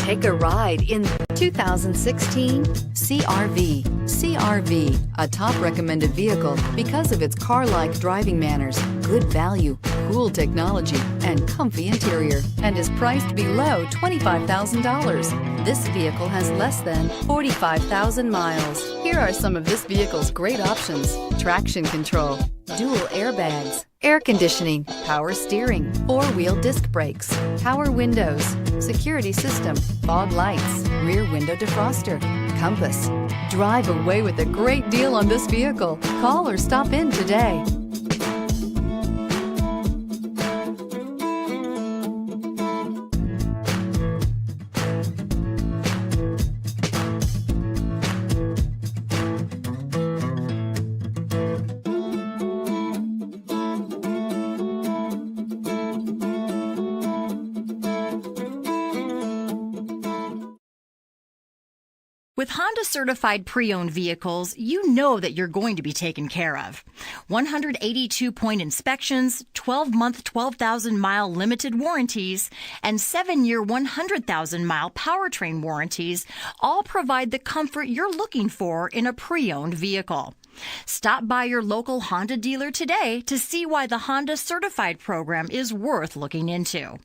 Take a ride in 2016 CR-V. CR-V, a top recommended vehicle because of its car-like driving manners, good value, cool technology, and comfy interior, and is priced below $25,000. This vehicle has less than 45,000 miles. Here are some of this vehicle's great options: traction control, dual airbags, air conditioning, power steering, four-wheel disc brakes, power windows, security system, fog lights, rear window defroster, compass. Drive away with a great deal on this vehicle. Call or stop in today. With Honda certified pre-owned vehicles, you know that you're going to be taken care of. 182-point inspections, 12-month, 12,000-mile limited warranties, and 7-year, 100,000-mile powertrain warranties all provide the comfort you're looking for in a pre-owned vehicle. Stop by your local Honda dealer today to see why the Honda certified program is worth looking into.